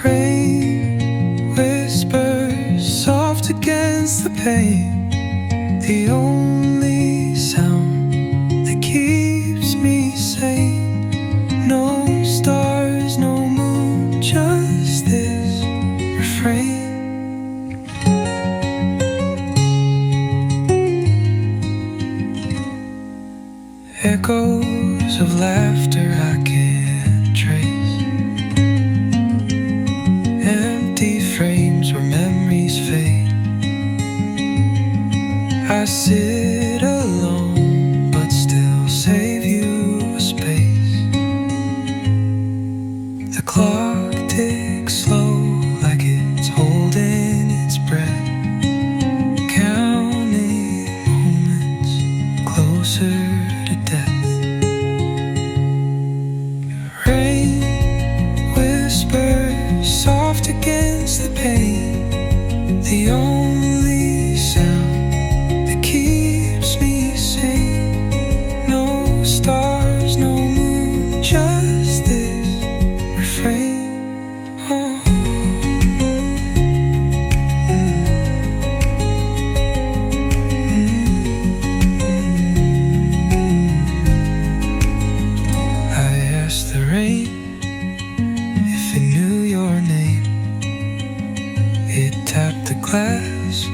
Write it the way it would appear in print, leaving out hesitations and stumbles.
Rain whispers soft against the pane, the only sound that keeps me sane. No stars, no moon, just this refrain. Echoes of laughter I can't trace, empty frames where memories fade. I sit alone but still save you a space. The clock ticks slow like it's holding its breath, counting moments closer to death. Rain whispers soft against the pane, the only sound that keeps me sane. No stars, no moon, just this refrain. Oh. I asked the rain if it knew your name. It tapped the glass